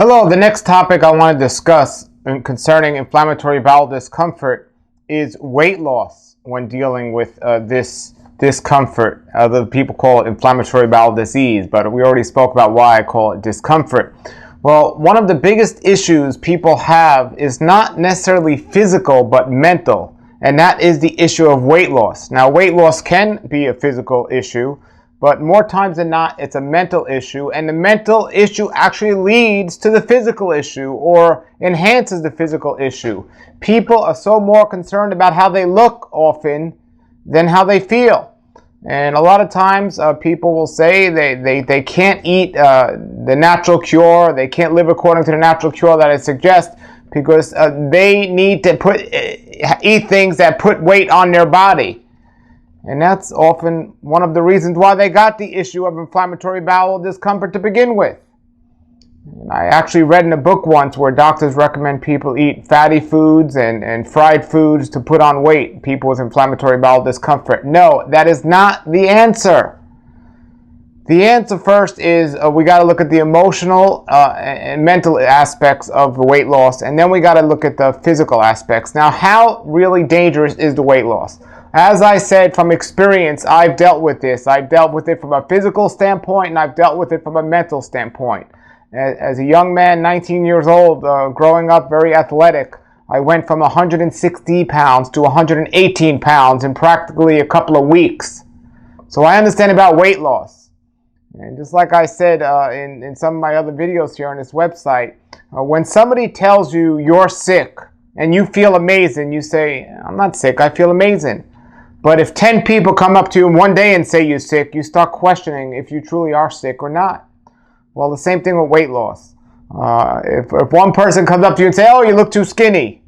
Hello, the next topic I want to discuss concerning inflammatory bowel discomfort is weight loss when dealing with this discomfort. Other people call it inflammatory bowel disease, but we already spoke about why I call it discomfort. Well, one of the biggest issues people have is not necessarily physical, but mental, and that is the issue of weight loss. Now, weight loss can be a physical issue, but more times than not, it's a mental issue, and the mental issue actually leads to the physical issue or enhances the physical issue. People are so more concerned about how they look often than how they feel. And a lot of times people will say they can't eat the natural cure, they can't live according to the natural cure that I suggest because they need to eat things that put weight on their body. And that's often one of the reasons why they got the issue of inflammatory bowel discomfort to begin with. And I actually read in a book once where doctors recommend people eat fatty foods and fried foods to put on weight, people with inflammatory bowel discomfort. No, that is not the answer. The answer first is we got to look at the emotional and mental aspects of the weight loss, and then we got to look at the physical aspects. Now, how really dangerous is the weight loss? As I said, from experience, I've dealt with this. I've dealt with it from a physical standpoint, and I've dealt with it from a mental standpoint. As a young man, 19 years old, growing up very athletic, I went from 160 pounds to 118 pounds in practically a couple of weeks. So I understand about weight loss. And just like I said in some of my other videos here on this website, when somebody tells you you're sick and you feel amazing, you say, I'm not sick, I feel amazing. But if 10 people come up to you in one day and say you're sick, you start questioning if you truly are sick or not. Well, the same thing with weight loss. If one person comes up to you and say, oh, you look too skinny,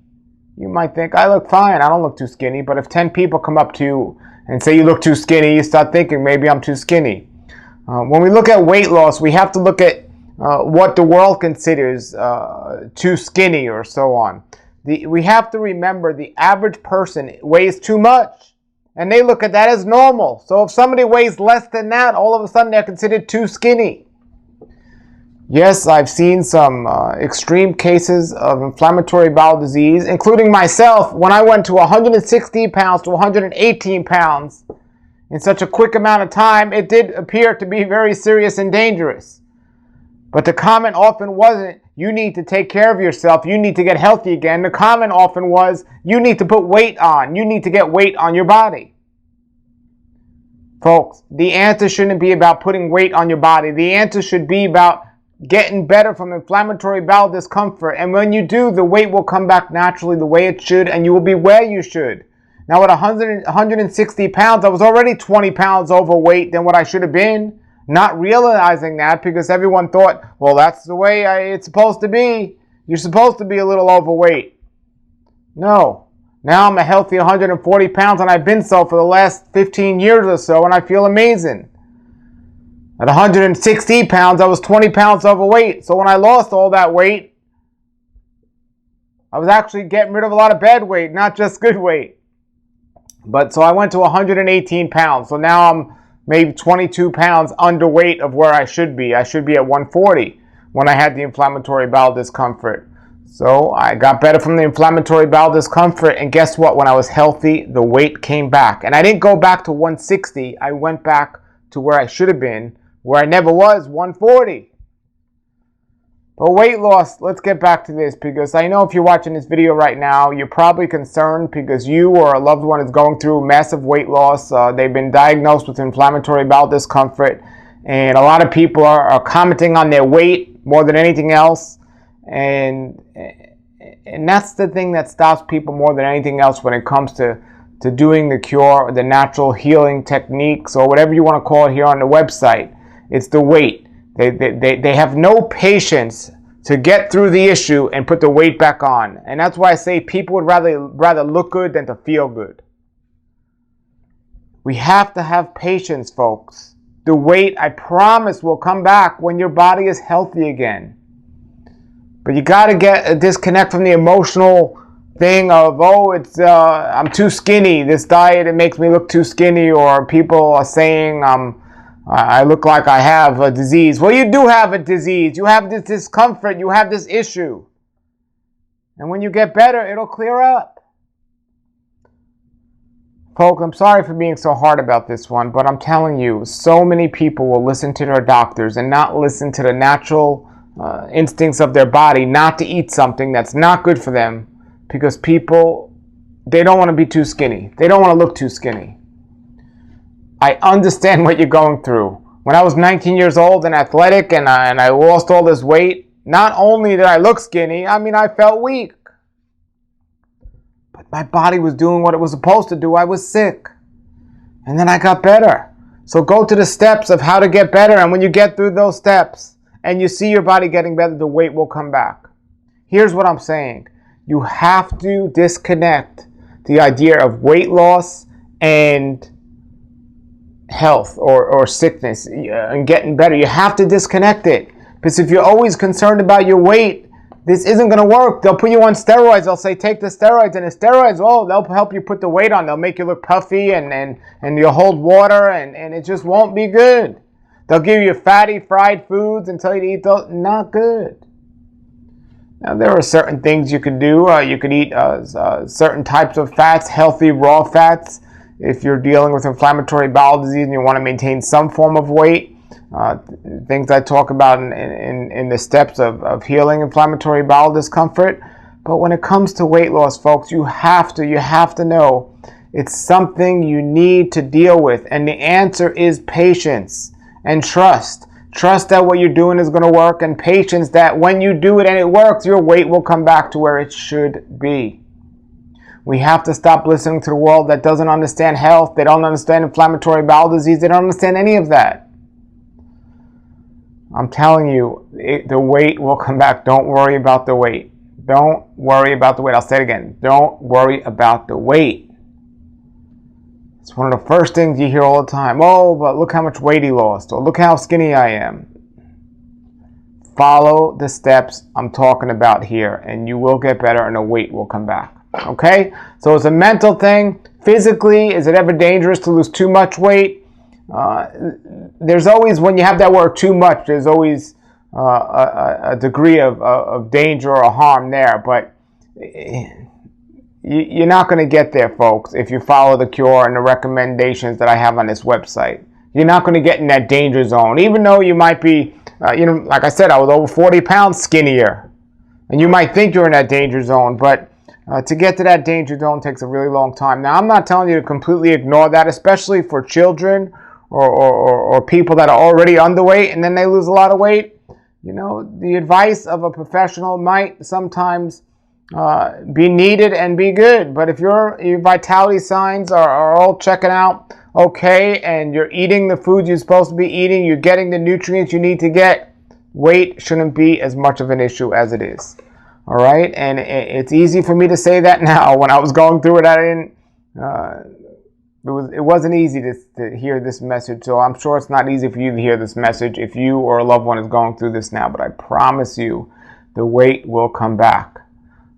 you might think, I look fine, I don't look too skinny. But if 10 people come up to you and say you look too skinny, you start thinking maybe I'm too skinny. When we look at weight loss, we have to look at what the world considers too skinny or so on. We have to remember the average person weighs too much. And they look at that as normal. So if somebody weighs less than that, all of a sudden they're considered too skinny. Yes, I've seen some extreme cases of inflammatory bowel disease, including myself, when I went to 160 pounds to 118 pounds in such a quick amount of time. It did appear to be very serious and dangerous. But the comment often wasn't, you need to take care of yourself, you need to get healthy again. The comment often was, you need to put weight on, you need to get weight on your body. Folks, the answer shouldn't be about putting weight on your body. The answer should be about getting better from inflammatory bowel discomfort. And when you do, the weight will come back naturally the way it should, and you will be where you should. Now at 160 pounds, I was already 20 pounds overweight than what I should have been. Not realizing that because everyone thought, well, that's the way it's supposed to be. You're supposed to be a little overweight. No. Now I'm a healthy 140 pounds and I've been so for the last 15 years or so, and I feel amazing. At 160 pounds, I was 20 pounds overweight. So when I lost all that weight, I was actually getting rid of a lot of bad weight, not just good weight. But so I went to 118 pounds. So now I'm maybe 22 pounds underweight of where I should be. I should be at 140 when I had the inflammatory bowel discomfort. So I got better from the inflammatory bowel discomfort, and guess what? When I was healthy, the weight came back. And I didn't go back to 160. I went back to where I should have been, where I never was, 140. But weight loss, let's get back to this, because I know if you're watching this video right now, you're probably concerned because you or a loved one is going through massive weight loss. They've been diagnosed with inflammatory bowel discomfort, and a lot of people are commenting on their weight more than anything else. And that's the thing that stops people more than anything else when it comes to doing the cure, or the natural healing techniques, or whatever you want to call it here on the website. It's the weight. They have no patience to get through the issue and put the weight back on. And that's why I say people would rather look good than to feel good. We have to have patience, folks. The weight, I promise, will come back when your body is healthy again. But you got to get a disconnect from the emotional thing of, oh, I'm too skinny. This diet, it makes me look too skinny. Or people are saying I look like I have a disease. Well, you do have a disease. You have this discomfort. You have this issue. And when you get better, it'll clear up. Folks, I'm sorry for being so hard about this one, but I'm telling you, so many people will listen to their doctors and not listen to the natural instincts of their body not to eat something that's not good for them, because people, they don't want to be too skinny. They don't want to look too skinny. I understand what you're going through. When I was 19 years old and athletic and I lost all this weight, not only did I look skinny, I felt weak. But my body was doing what it was supposed to do. I was sick. And then I got better. So go to the steps of how to get better. And when you get through those steps and you see your body getting better, the weight will come back. Here's what I'm saying. You have to disconnect the idea of weight loss and health or sickness and getting better. You have to disconnect it. Because if you're always concerned about your weight, this isn't going to work. They'll put you on steroids. They'll say, take the steroids. And the steroids, they'll help you put the weight on. They'll make you look puffy and you'll hold water and it just won't be good. They'll give you fatty, fried foods and tell you to eat those. Not good. Now, there are certain things you can do. You can eat certain types of fats, healthy raw fats. If you're dealing with inflammatory bowel disease and you want to maintain some form of weight, things I talk about in the steps of healing inflammatory bowel discomfort. But when it comes to weight loss, folks, you have to know it's something you need to deal with. And the answer is patience and trust. Trust that what you're doing is going to work, and patience that when you do it and it works, your weight will come back to where it should be. We have to stop listening to the world that doesn't understand health. They don't understand inflammatory bowel disease. They don't understand any of that. I'm telling you, the weight will come back. Don't worry about the weight. Don't worry about the weight. I'll say it again. Don't worry about the weight. It's one of the first things you hear all the time. Oh, but look how much weight he lost. Or look how skinny I am. Follow the steps I'm talking about here, and you will get better and the weight will come back. Okay? So it's a mental thing. Physically, is it ever dangerous to lose too much weight? There's always, when you have that word too much, there's always a degree of danger or harm there. But you're not going to get there, folks, if you follow the cure and the recommendations that I have on this website. You're not going to get in that danger zone, even though you might be, like I said, I was over 40 pounds skinnier. And you might think you're in that danger zone, but to get to that danger zone takes a really long time. Now, I'm not telling you to completely ignore that, especially for children or people that are already underweight and then they lose a lot of weight. The advice of a professional might sometimes be needed and be good. But if your vitality signs are all checking out okay and you're eating the food you're supposed to be eating, you're getting the nutrients you need to get, weight shouldn't be as much of an issue as it is. All right? And it's easy for me to say that now. When I was going through it, I didn't... It wasn't easy to hear this message, so I'm sure it's not easy for you to hear this message if you or a loved one is going through this now, but I promise you the weight will come back.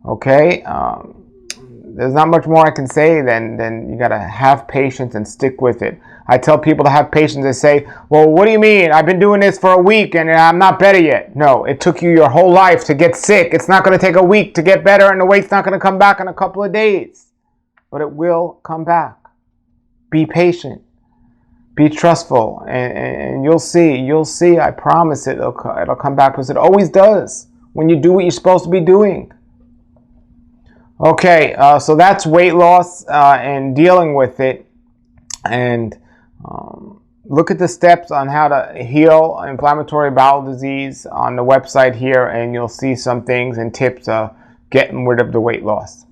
Okay? There's not much more I can say than you got to have patience and stick with it. I tell people to have patience. They say, well, what do you mean? I've been doing this for a week and I'm not better yet. No, it took you your whole life to get sick. It's not going to take a week to get better, and the weight's not going to come back in a couple of days. But it will come back. Be patient. Be trustful. And you'll see, I promise it'll come back, because it always does when you do what you're supposed to be doing. Okay, so that's weight loss and dealing with it. And look at the steps on how to heal inflammatory bowel disease on the website here, and you'll see some things and tips getting rid of the weight loss.